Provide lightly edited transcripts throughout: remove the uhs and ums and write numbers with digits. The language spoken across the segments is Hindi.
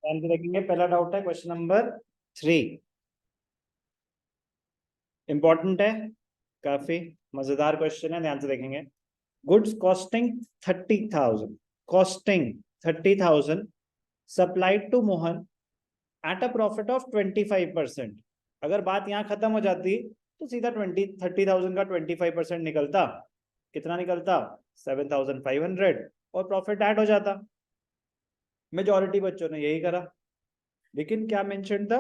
ध्यान से देखेंगे, पहला डाउट है क्वेश्चन नंबर 3, इंपॉर्टेंट है, काफी मजेदार क्वेश्चन है, ध्यान से देखेंगे। Goods costing 30,000, costing 30,000 supplied to Mohan at a profit of 25%। अगर बात यहाँ खत्म हो जाती तो सीधा 30,000 का 25% निकलता, कितना निकलता 7,500, और प्रॉफिट ऐड हो जाता। मेजॉरिटी बच्चों ने यही करा, लेकिन क्या मेंशन था,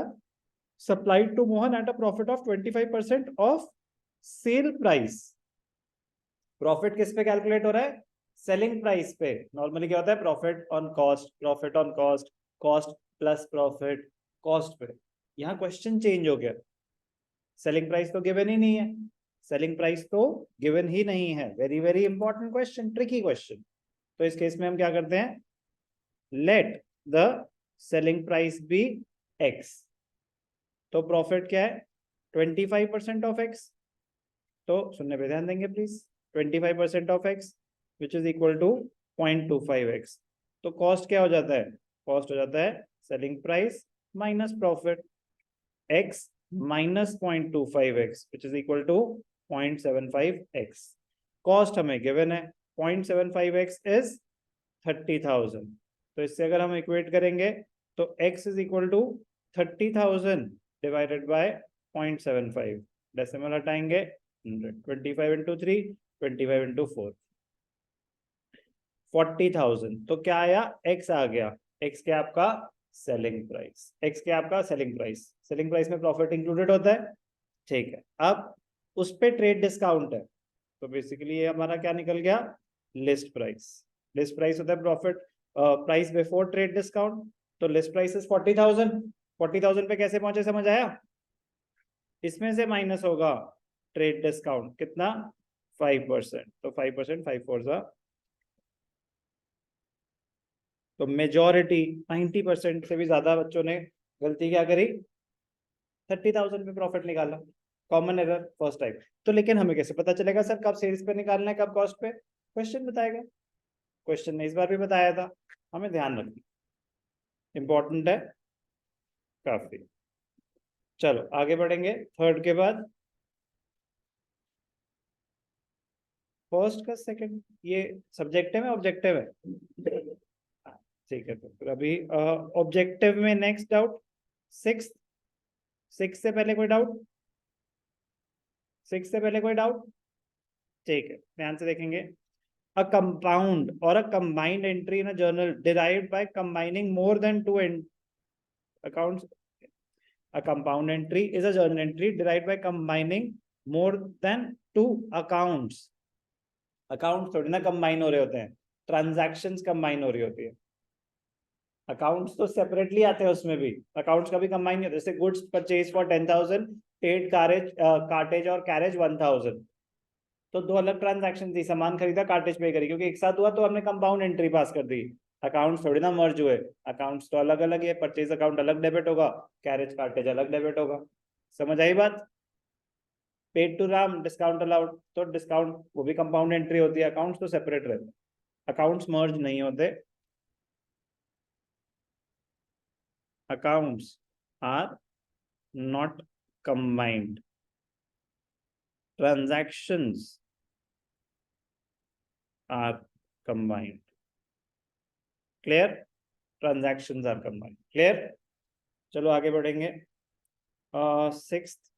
supplied to Mohan at a profit of 25% of sale price. Profit किस पे कैलकुलेट हो रहा है, सेलिंग प्राइस पे। नॉर्मली क्या होता है, profit on cost, profit on cost, cost plus profit, cost पे। यहाँ क्वेश्चन चेंज हो गया, सेलिंग प्राइस तो गिवन ही नहीं है, सेलिंग प्राइस तो गिवन ही नहीं है। Very very important question, tricky question. तो इस केस में हम क्या करते हैं, let the selling price be x. तो प्रॉफिट क्या है, 25% ऑफ एक्स। तो सुनने पे ध्यान देंगे please, 25% of x which is equal to 0.25x। तो कॉस्ट क्या हो जाता है, कॉस्ट हो जाता है selling price minus profit, x minus 0.25x which is equal to 0.75x। Cost हमें गिवन है, 0.75x इज 30,000। तो इससे अगर हम इक्वेट करेंगे तो x is equal to 30,000 divided by 0.75, decimal हटाएंगे 100, 25 इंटू 3, 25 इंटू 4, 40,000। तो क्या आया, x आ गया, x क्या आपका सेलिंग प्राइस, x क्या आपका सेलिंग प्राइस। सेलिंग प्राइस में प्रॉफिट इंक्लूडेड होता है, ठीक है। अब उस पे ट्रेड डिस्काउंट है, तो बेसिकली ये हमारा क्या निकल गया, लिस्ट प्राइस। लिस्ट प्राइस होता है profit price before trade discount. तो लिस्ट प्राइस इज 40,000, 40,000 पे कैसे पहुंचे समझ आया, इसमें से माइनस होगा ट्रेड डिस्काउंट, कितना 5%। तो 5%, 5 4 जा, तो मेजॉरिटी 90% से भी ज्यादा बच्चों ने गलती क्या करी, 30,000 पे प्रॉफिट निकाला, कॉमन एरर फर्स्ट टाइम। तो लेकिन हमें कैसे पता चलेगा सर कब सेल्स पे निकालना है कब कॉस्ट पे, क्वेश्चन बताएगा, क्वेश्चन ने इस बार भी बताया था, हमें ध्यान रखना, इंपॉर्टेंट है काफी। चलो आगे बढ़ेंगे, थर्ड के बाद फर्स्ट का सेकंड, ये सब्जेक्टिव है ऑब्जेक्टिव है, ठीक है। तो फिर अभी ऑब्जेक्टिव में नेक्स्ट डाउट, सिक्स, सिक्स से पहले कोई डाउट, सिक्स से पहले कोई डाउट, ठीक है ध्यान से देखेंगे। A compound or a combined entry in a journal derived by combining more than two accounts. A compound entry is a journal entry derived by combining more than two accounts. Accounts थोड़ी ना combine हो रहे होते हैं, transactions combine हो रही होती है। अकाउंट्स तो सेपरेटली आते हैं, उसमें भी अकाउंट्स का भी कंबाइन नहीं होता। जैसे goods purchase for 10,000, paid cartage और कैरेज 1,000, तो दो अलग ट्रांजैक्शन थी, सामान खरीदा कार्टेज पे करी, क्योंकि एक साथ हुआ तो हमने कंपाउंड एंट्री पास कर दी। अकाउंट्स थोड़ी ना मर्ज हुए, अकाउंट्स तो अलग अलग है, परचेज अकाउंट अलग डेबिट होगा, कैरेज कार्टेज अलग डेबिट होगा। समझ आई बात, paid to Ram discount allowed, तो डिस्काउंट वो भी कंपाउंड एंट्री होती है, अकाउंट्स तो सेपरेट रहते, अकाउंट्स मर्ज नहीं होते। Accounts are not combined, transactions are combined, clear, transactions are combined, clear। चलो आगे बढ़ेंगे, सिक्स्थ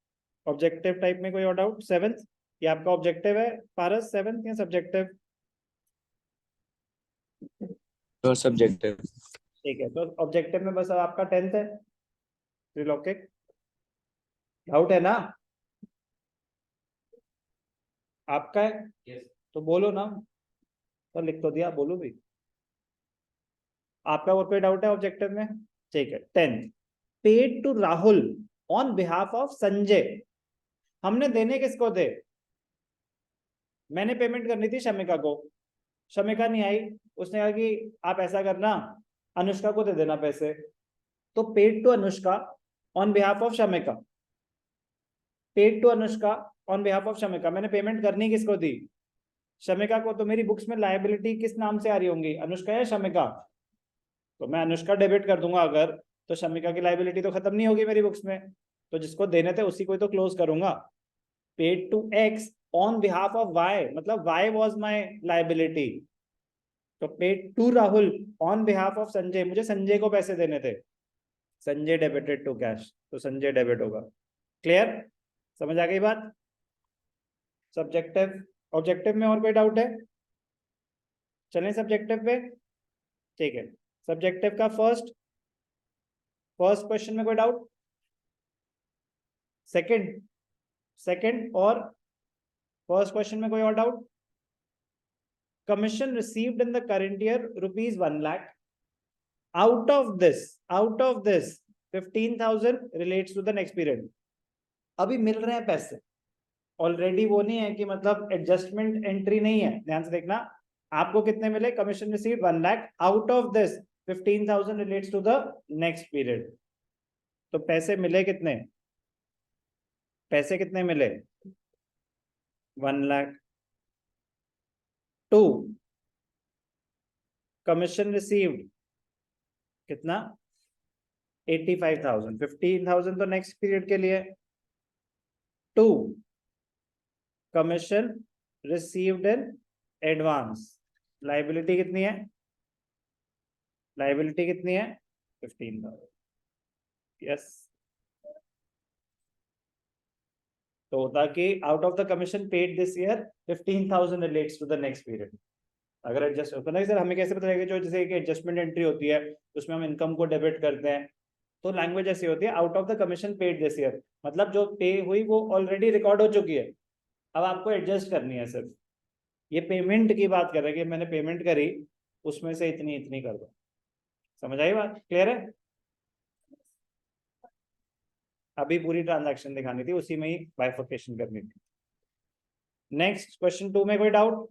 ऑब्जेक्टिव टाइप में कोई और डाउट, सेवेंथ, ये आपका ऑब्जेक्टिव है पारस, सेवेंथ या सब्जेक्टिव, और सब्जेक्टिव। ठीक है। तो ऑब्जेक्टिव में बस अब आपका 10th है, त्रिलोकिक, डाउट है ना आपका है, yes. तो बोलो ना, तो लिख तो दिया, बोलो भी, आपका और कोई डाउट है ऑब्जेक्टिव में, ठीक है। 10th, paid to Rahul on behalf of Sanjay. हमने देने किसको थे, मैंने पेमेंट करनी थी शमिका को, शमिका नहीं आई, उसने कहा कि आप ऐसा करना अनुष्का को दे देना पैसे। तो paid to Anushka on behalf of Shamika, paid to Anushka on behalf of Shamika, मैंने पेमेंट करनी किसको दी, शमिका को। तो मेरी बुक्स में लायबिलिटी किस नाम से आ रही होंगी, अनुष्का या शमिका, तो मैं अनुष्का डेबिट कर दूंगा अगर, तो शमिका की लाइबिलिटी तो खत्म नहीं होगी मेरी बुक्स में, तो जिसको देने थे उसी को ही तो क्लोज करूंगा। Paid to X on behalf of Y, मतलब वाई वॉज माई लाइबिलिटी, तो paid to Rahul on behalf of Sanjay, मुझे संजय को पैसे देने थे, संजय डेबिटेड टू कैश, तो संजय डेबिट होगा। क्लियर, समझ आ गई बात? सब्जेक्टिव, ऑब्जेक्टिव में और कोई डाउट है? चलें सब्जेक्टिव पे, ठीक है। सब्जेक्टिव का फर्स्ट क्वेश्चन में कोई डाउट? सेकंड, सेकंड और फर्स्ट क्वेश्चन में कोई और doubt? Commission received in the current year ₹1 lakh, out of this 15,000 relates to the next period। अभी मिल रहे हैं पैसे ऑलरेडी, वो नहीं है कि मतलब एडजस्टमेंट एंट्री नहीं है, ध्यान से देखना। आपको कितने मिले? Commission received 1 lakh, out of this 15,000 relates to the next period. तो पैसे मिले कितने? पैसे कितने मिले? 1 lakh। 2, कमीशन रिसीव्ड कितना? 85,000, 15,000 तो नेक्स्ट पीरियड के लिए। 2, commission received in advance, liability कितनी है? लाइबिलिटी कितनी है? 15,000। यस, तो होता कि out of the commission paid this year 15,000 relates to the next period. अगर एडजस्ट होता है सर, हमें कैसे पता लगेगा? जो जैसे कि एडजस्टमेंट एंट्री होती है उसमें हम इनकम को डेबिट करते हैं, तो लैंग्वेज ऐसी होती है, out of the commission paid this year, मतलब जो पे हुई वो ऑलरेडी रिकॉर्ड हो चुकी है, अब आपको एडजस्ट करनी है सिर्फ। ये पेमेंट की बात कर रहे हैं कि मैंने पेमेंट करी, उसमें से इतनी इतनी कर दो। समझ आई बात? क्लियर है? अभी पूरी ट्रांजैक्शन दिखानी थी, उसी में ही बाइफर्केशन करनी थी। नेक्स्ट क्वेश्चन 2 में कोई डाउट?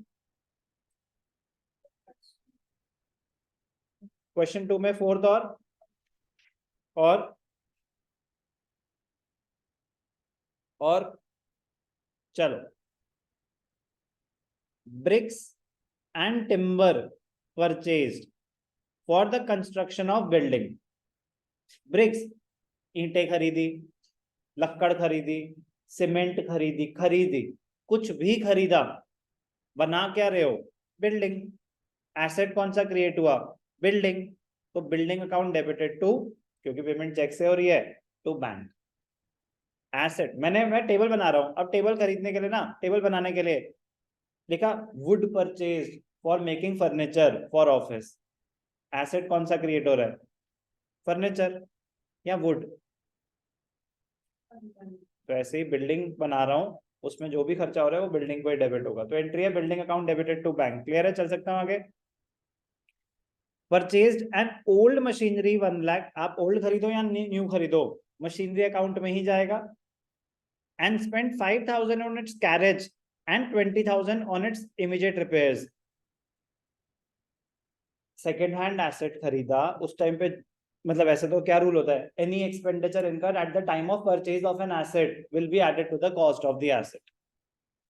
क्वेश्चन 2 में फोर्थ और चलो, bricks and timber purchased for the construction of building. Bricks, ईंटें खरीदी, लक्कड़ खरीदी, सीमेंट खरीदी, कुछ भी खरीदा, बना क्या रहे हो? बिल्डिंग। एसेट कौन सा क्रिएट हुआ? बिल्डिंग। तो बिल्डिंग अकाउंट डेबिटेड टू, क्योंकि पेमेंट चेक से हो रही है, टू बैंक। एसेट, मैं टेबल बना रहा हूं, अब टेबल खरीदने के लिए ना, टेबल बनाने के लिए लिखा would purchase for making furniture for office. Asset कौन सा क्रिएट हो रहा है? फर्नीचर या वुड। तो ऐसे ही बिल्डिंग बना रहा हूं, उसमें जो भी खर्चा हो रहा है वो बिल्डिंग को ही डेबिट होगा, तो एंट्री है building account debited to bank. Clear है? चल सकता हूं आगे। Purchased an old machinery 1 lakh, आप ओल्ड खरीदो या न्यू खरीदो, मशीनरी अकाउंट में ही जाएगा। And spend 5,000 on its carriage and 20,000 on its immediate repairs. Second hand asset खरीदा उस टाइम पे, मतलब ऐसे तो क्या रूल होता है? Any expenditure incurred at the time of purchase of an asset will be added to the cost of the asset.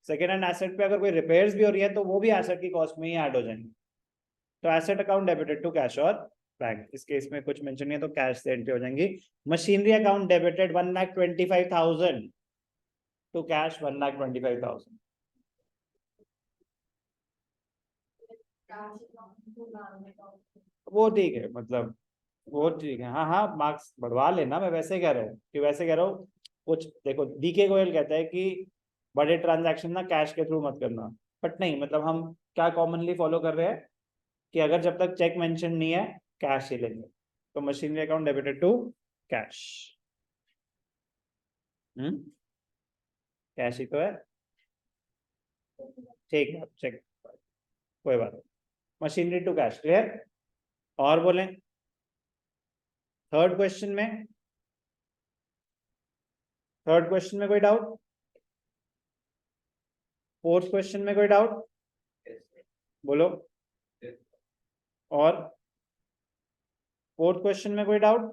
Second hand asset पे अगर कोई रिपेयर्स भी हो रही है तो वो भी एसेट की कॉस्ट में ही ऐड हो जाएंगे। तो asset account debited to cash और बैंक, इस केस में कुछ मेंशन नहीं है तो कैश से एंट्री हो जाएंगी। Machinery account debited 1,25,000 to cash 1,25,000। वो ठीक है, मतलब वो ठीक है, हाँ हाँ मार्क्स बढ़वा लेना, मैं वैसे कह रहा हूँ कि वैसे कह रहा हूँ। कुछ देखो, डीके गोयल कहता है कि बड़े ट्रांजैक्शन ना कैश के थ्रू मत करना, बट नहीं, मतलब हम क्या कॉमनली फॉलो कर रहे हैं कि अगर जब तक चेक मेंशन नहीं है कैश ही लेंगे। तो machinery account debited to cash, cash ही तो है, ठीक है, चेक, कोई बात नहीं। Machinery to cash, clear? और बोलें थर्ड क्वेश्चन में, थर्ड क्वेश्चन में कोई डाउट? फोर्थ क्वेश्चन में कोई डाउट? बोलो। और फोर्थ क्वेश्चन में कोई डाउट?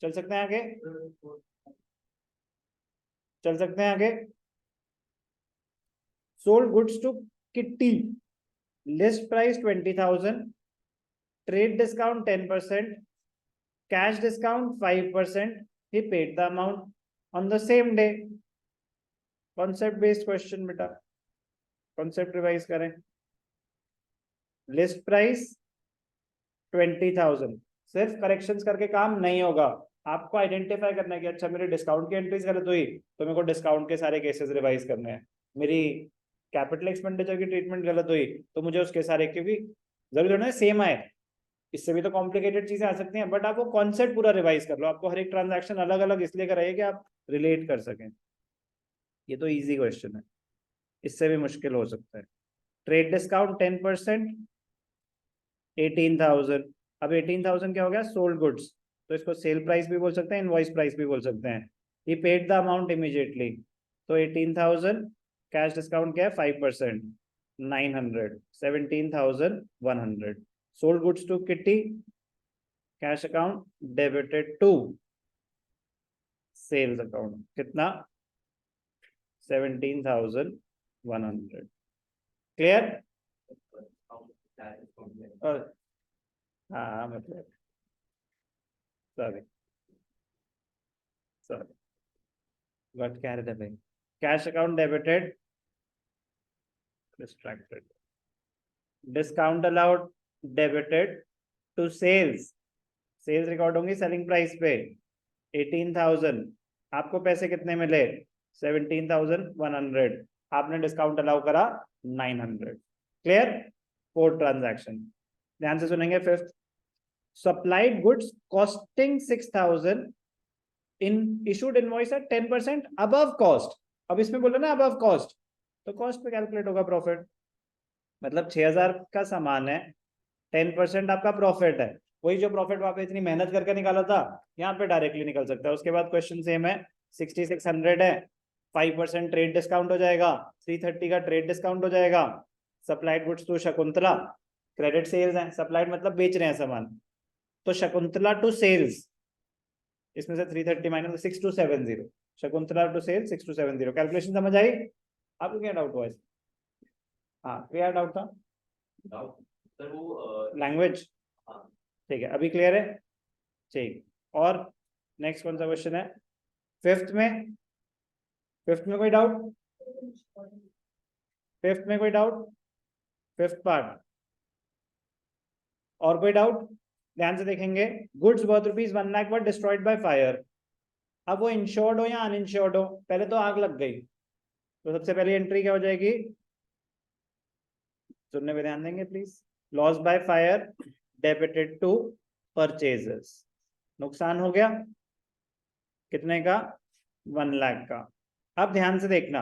चल सकते हैं आगे, चल सकते हैं आगे। Sold goods to Kitty, list price 20,000, trade discount 10%, cash discount 5%. He paid the amount on the same day. Concept based question बेटा, concept revise करें. List price 20,000. सिर्फ करेक्शंस करके काम नहीं होगा, आपको आइडेंटिफाई करना है कि अच्छा मेरी डिस्काउंट की एंट्रीज गलत हुई तो मेरे को डिस्काउंट के सारे केसेस रिवाइज करने हैं, मेरी कैपिटल एक्सपेंडिचर की ट्रीटमेंट गलत हुई तो मुझे उसके सारे, क्योंकि जरूरी ना सेम आए, इससे भी तो कॉम्प्लिकेटेड चीजें आ सकती हैं, बट आप वो कॉन्सेप्ट पूरा रिवाइज कर लो. आपको हर एक ट्रांजैक्शन अलग अलग इसलिए कराइए कि आप रिलेट कर सकें. ये तो इजी क्वेश्चन है, इससे भी मुश्किल हो सकता है. Trade discount 10%, 18,000. अब 18,000 क्या हो गया? सोल्ड गुड्स, तो इसको सेल प्राइस भी बोल सकते हैं, इनवॉइस प्राइस भी बोल सकते हैं. He paid the amount immediately, तो 18,000. कैश डिस्काउंट क्या है? 5%, 900. 17,100. Sold goods to Kitty, cash account debited to sales account, कितना? 17,100. क्लियर? हाँ मतलब sorry got carried away. Cash account debited, distracted. Discount allowed debited to sales, sales record होंगी सेलिंग प्राइस पे. 18,000. आपको पैसे कितने मिले? 17,100. आपने डिस्काउंट अलाउ करा 900. क्लियर? 4 ट्रांजैक्शन. ध्यान से सुनेंगे. Fifth, supplied goods costing 6,000 in issued invoice at 10% above cost. अब इसमें बोलो ना अबव कॉस्ट, तो कॉस्ट पे कैलकुलेट होगा प्रॉफिट. मतलब 6,000 का सामान है, 10% आपका प्रॉफिट है, वही जो प्रॉफिट वहां पे इतनी मेहनत करके निकाला था यहाँ पे डायरेक्टली निकल सकता है. उसके बाद क्वेश्चन सेम है, 6600 है, 5% ट्रेड डिस्काउंट हो जाएगा, 330 का ट्रेड डिस्काउंट हो जाएगा. Supplied goods to Shakuntala, credit sales है, सप्लाइड मतलब बेच रहे हैं सामान, तो शकुंतला टू सेल्स, इसमें से 330 minus 6270. Shakuntala to sales 6270. Calculation समझ आई? आपको क्या डाउट हुआ? हाँ क्या डाउट था? लैंग्वेज. ठीक है, अभी क्लियर है? ठीक. और नेक्स्ट कौन सा क्वेश्चन है? फिफ्थ में कोई डाउट? फिफ्थ में कोई डाउट? फिफ्थ पार्ट और कोई डाउट? ध्यान से देखेंगे. Goods worth ₹1 lakh were destroyed by fire. अब वो इंश्योर्ड हो या अनइंश्योर्ड हो, पहले तो आग लग गई, तो सबसे पहले एंट्री क्या हो जाएगी? सुनने पे ध्यान देंगे please. Loss by fire debited to purchases. नुकसान हो गया कितने का? 1 लाख का. अब ध्यान से देखना,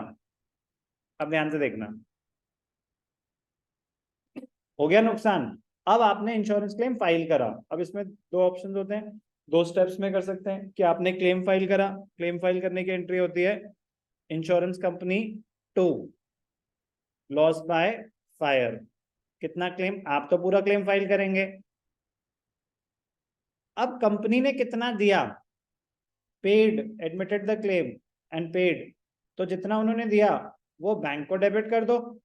हो गया नुकसान. अब आपने इंश्योरेंस क्लेम फाइल करा. अब इसमें 2 ऑप्शन होते हैं, 2 स्टेप्स में कर सकते हैं कि आपने क्लेम फाइल करा. क्लेम फाइल करने की एंट्री होती है insurance company to loss by fire. कितना क्लेम? आप तो पूरा क्लेम फाइल करेंगे. अब कंपनी ने कितना दिया? Paid, admitted the claim and paid, तो जितना उन्होंने दिया वो बैंक को डेबिट कर दो,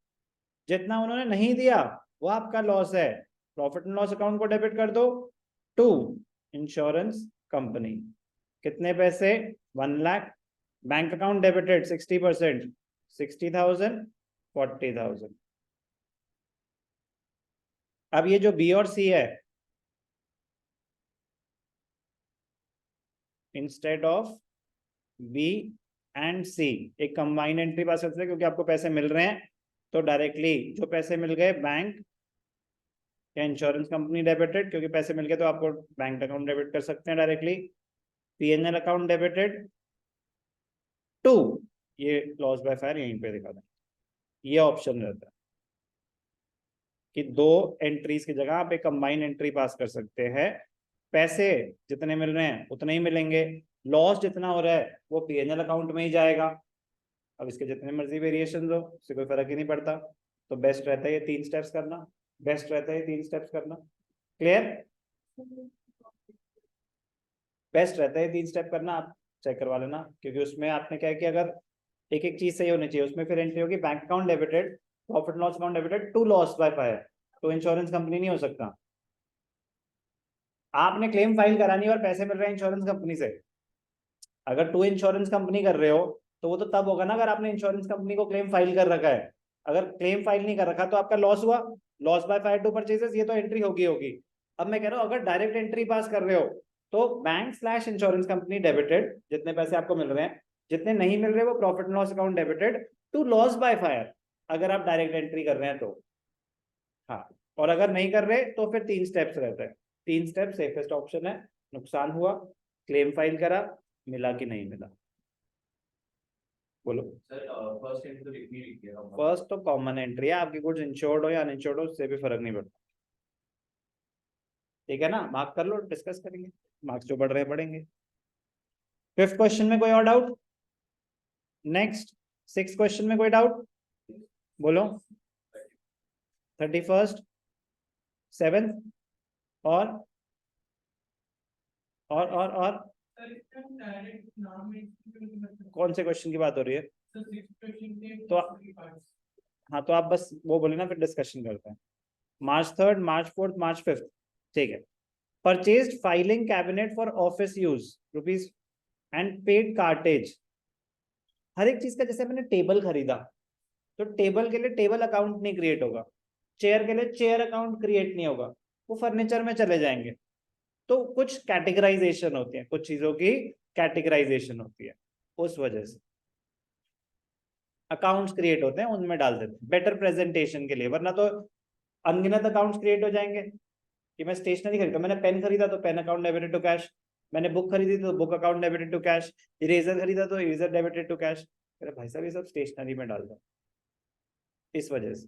जितना उन्होंने नहीं दिया वो आपका लॉस है, प्रॉफिट एंड लॉस अकाउंट को डेबिट कर दो टू इंश्योरेंस कंपनी. कितने पैसे? 1 लाख. Bank account debited 60%, 60,000, 40,000. अब ये जो बी और सी है, इंस्टेड ऑफ बी एंड सी एक कंबाइंड एंट्री पास करते हैं, क्योंकि आपको पैसे मिल रहे हैं तो डायरेक्टली जो पैसे मिल गए बैंक या इंश्योरेंस कंपनी डेबिटेड, क्योंकि पैसे मिल गए तो आपको बैंक अकाउंट डेबिट कर सकते हैं directly. PNL account debited to, ये लॉस बाय फायर यहीं पे दिखा दें. ये ऑप्शन रहता है कि 2 एंट्रीज की जगह आप एक कंबाइंड एंट्री पास कर सकते हैं. पैसे जितने मिल रहे हैं उतने ही मिलेंगे, लॉस जितना हो रहा है वो पीएनएल अकाउंट में ही जाएगा. अब इसके जितने मर्जी वेरिएशन हो, उससे कोई फर्क ही नहीं पड़ता. तो बेस्ट रहता है ये 3 स्टेप्स करना, क्लियर? बेस्ट रहता है 3 स्टेप करना. आप चेक करवा लेना, क्योंकि उसमें आपने क्या है कि अगर एक एक चीज सही होनी चाहिए, उसमें फिर एंट्री होगी bank account debited, profit loss account debited to loss by fire, तो इंश्योरेंस कंपनी नहीं हो सकता. आपने क्लेम फाइल करानी है और पैसे मिल रहे हैं इंश्योरेंस कंपनी से। अगर टू इंश्योरेंस कंपनी कर रहे हो तो वो तो तब होगा ना अगर आपने इंश्योरेंस कंपनी को क्लेम फाइल कर रखा है। अगर क्लेम फाइल नहीं कर रखा तो आपका लॉस हुआ, loss by fire to purchases, ये तो एंट्री होगी। अब मैं कह रहा हूँ अगर डायरेक्ट एंट्री पास कर रहे हो तो bank slash insurance company debited, जितने पैसे आपको मिल रहे हैं, जितने नहीं मिल रहे वो profit and loss account debited to loss by fire, अगर आप डायरेक्ट एंट्री कर रहे हैं तो। हाँ, और अगर नहीं कर रहे तो फिर 3 स्टेप्स रहते हैं। 3 स्टेप सेफेस्ट ऑप्शन है। नुकसान हुआ, क्लेम फाइल करा, मिला कि नहीं मिला। बोलो सर फर्स्ट एंट्री तो लिखनी लिखी है फर्स्ट तो कॉमन एंट्री है, आपकी गुड्स इंश्योर्ड हो या अनइंश्योर्ड हो उससे भी फर्क नहीं पड़ता। ठीक है ना, मार्क कर लो, डिस्कस करेंगे, मार्क्स जो बढ़ रहे हैं बढ़ेंगे। 5th क्वेश्चन में कोई और डाउट? नेक्स्ट 6th क्वेश्चन में कोई डाउट? बोलो। 31st, 7th और और कौन से क्वेश्चन की बात हो रही है? तो हाँ, तो आप बस वो बोले ना, फिर डिस्कशन करते हैं। March 3rd, March 4th, March 5th, ठीक है। Purchased filing cabinet for office use rupees and paid cartage. हर एक चीज का, जैसे मैंने टेबल खरीदा तो टेबल के लिए टेबल अकाउंट नहीं क्रिएट होगा, चेयर के लिए चेयर अकाउंट क्रिएट नहीं होगा, वो फर्नीचर में चले जाएंगे। तो कुछ कैटेगराइजेशन होती है, कुछ चीजों की कैटेगराइजेशन होती है, उस वजह से अकाउंट्स क्रिएट होते हैं, उनमें डाल देते हैं बेटर प्रेजेंटेशन के लिए, वरना तो अनगिनत अकाउंट्स क्रिएट हो जाएंगे। कि मैं स्टेशनरी खरीदा, मैंने पेन खरीदा तो pen account debited to cash, मैंने बुक खरीदी तो book account debited to cash, eraser खरीदा तो इरेजर डेबिटेड टू कैश। अरे भाई साहब, ये सब स्टेशनरी में डाल दो, इस वजह से।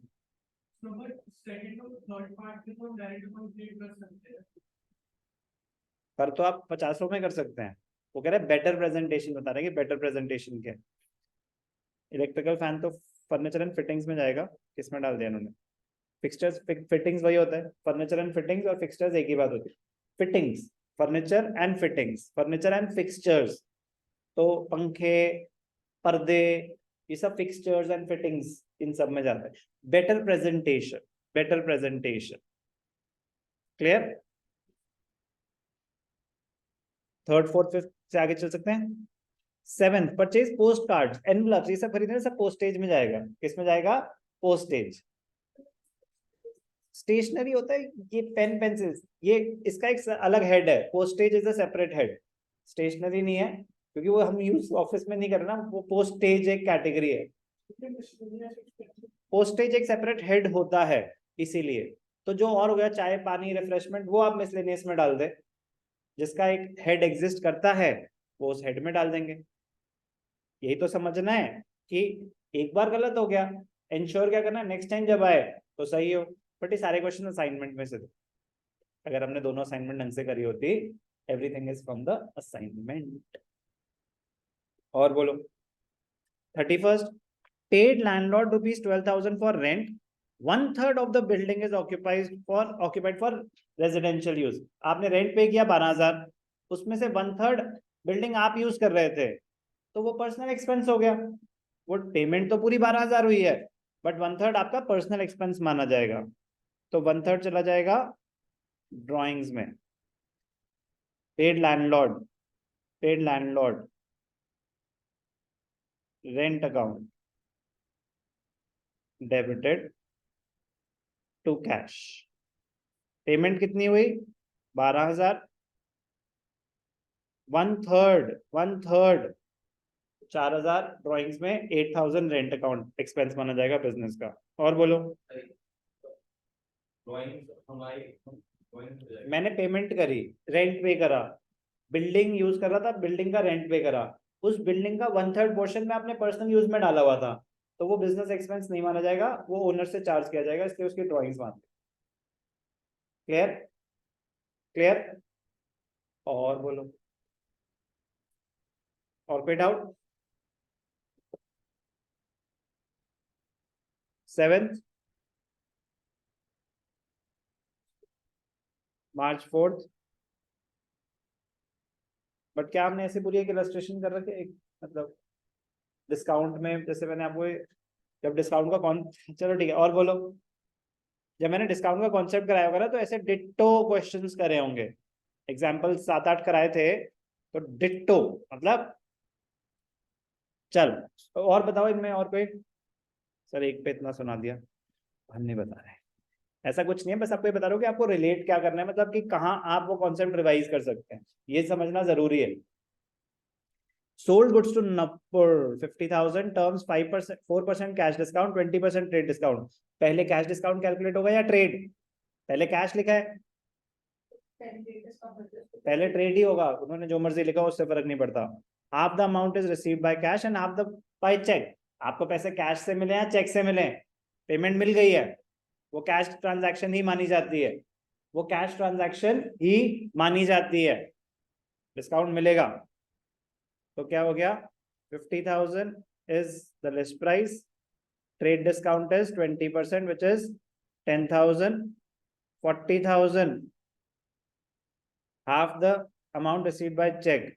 पर तो आप 50 में कर सकते हैं। वो कह रहे हैं बेटर प्रेजेंटेशन, बता रहे हैं कि बेटर प्रेजेंटेशन क्या है। इलेक्ट्रिकल फैन तो फर्नीचर एंड फिटिंग्स में जाएगा, किसमें डाल दिया उन्होंने? फिक्सचर्स फिटिंग्स वही होता है, फर्नीचर एंड फिटिंग्स और फिक्सचर्स एक ही बात होती है। Fittings furniture and fittings, furniture and fixtures, तो पंखे, पर्दे, ये सब फिक्सचर्स एंड फिटिंग्स इन सब में जाता है। Better presentation, better presentation, clear? 3rd 4th 5th से आगे चल सकते हैं। 7th, purchase post card envelopes, ये सब खरीदने सब पोस्टेज में जाएगा। किस में जाएगा? पोस्टेज। स्टेशनरी होता है ये पेन पेंसिल, ये इसका एक अलग हेड है, postage is a separate head, stationery नहीं है, क्योंकि वो हम यूज ऑफिस में नहीं कर रहे ना, वो पोस्टेज एक कैटेगरी है, पोस्टेज एक सेपरेट हेड होता है, इसीलिए। तो जो और हो गया चाय पानी रिफ्रेशमेंट, वो आप मिसलेनियस में डाल दे, जिसका एक हेड एग्जिस्ट करता है वो उस हेड में डाल देंगे। यही तो समझना है कि एक बार गलत हो गया, इंश्योर क्या करना, नेक्स्ट टाइम जब आए तो सही हो। बट ये सारे क्वेश्चन असाइनमेंट में से थे, अगर हमने दोनों असाइनमेंट ढंग से करी होती, everything is from the assignment. और बोलो। 31st, paid landlord rupees 12,000 for rent, 1/3 of the building is occupied for residential use। आपने रेंट पे किया 12,000, उसमें से 1/3 बिल्डिंग आप यूज कर रहे थे, तो वो पर्सनल एक्सपेंस हो गया। वो पेमेंट तो पूरी 12,000 हुई है, बट 1/3 आपका पर्सनल एक्सपेंस माना जाएगा, तो 1/3 चला जाएगा ड्राइंग्स में। Paid landlord, paid landlord rent account debited to cash. Payment कितनी हुई? 12,000, 1/3 4,000 ड्राइंग्स में, 8,000 रेंट अकाउंट एक्सपेंस माना जाएगा बिजनेस का। और बोलो। मैंने पेमेंट करी, रेंट पे करा, बिल्डिंग यूज कर रहा था, बिल्डिंग का रेंट पे करा, उस बिल्डिंग का 1/3 पोर्शन में अपने पर्सनल यूज में डाला हुआ था, तो वो बिजनेस एक्सपेंस नहीं माना जाएगा, वो ओनर से चार्ज किया जाएगा, इसलिए उसकी ड्राइंग्स मानते। क्लियर? क्लियर? और बोलो। और कोई doubt? 7th, March 4th, but क्या हमने ऐसे पूरी एक इलस्ट्रेशन कर रखे, एक मतलब डिस्काउंट में, जैसे मैंने आपको जब डिस्काउंट का कौन, चलो ठीक है। और बोलो। जब मैंने डिस्काउंट का कॉन्सेप्ट कराया होगा ना, तो ऐसे डिट्टो क्वेश्चंस करे होंगे, एग्जाम्पल 7-8 कराए थे, तो डिट्टो मतलब चल। और बताओ इनमें और कोई। सर एक पे इतना सुना दिया, हम नहीं बता रहे। ऐसा कुछ नहीं है, बस आपको ये बता रहा हूँ कि आपको रिलेट क्या करना है, मतलब कि कहाँ आप वो कॉन्सेप्ट रिवाइज कर सकते हैं, ये समझना जरूरी है। सोल्ड गुड्स टू नपुर 50,000 terms 5%, 4% cash discount, 20% trade discount. पहले कैश डिस्काउंट कैलकुलेट होगा या ट्रेड? पहले कैश लिखा है, पहले ट्रेड ही होगा, उन्होंने जो मर्जी लिखा उससे फर्क नहीं पड़ता। Half the amount is received by cash and half the by cheque. आपको पैसे कैश से मिले या चेक से मिले, पेमेंट मिल गई है, वो कैश ट्रांजैक्शन ही मानी जाती है, वो कैश ट्रांजैक्शन ही मानी जाती है, डिस्काउंट मिलेगा। तो क्या हो गया, 50,000 is the list price, trade discount is 20% which is 10,000, 40,000 half the amount received by cheque,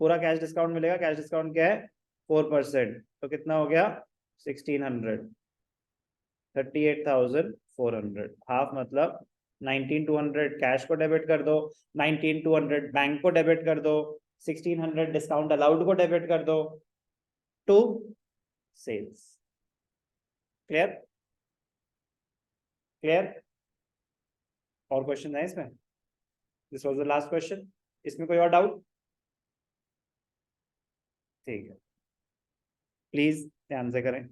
पूरा कैश डिस्काउंट मिलेगा, कैश डिस्काउंट क्या है 4%, तो कितना हो गया 1600, 38,400। हाफ मतलब 19,200 कैश को डेबिट कर दो, 19,200 बैंक को डेबिट कर दो, 1600 डिस्काउंट अलाउड को डेबिट कर दो टू सेल्स। क्लियर? क्लियर? और क्वेश्चन है इसमें? This was the last question. इसमें कोई और डाउट? ठीक है, प्लीज ध्यान से करें।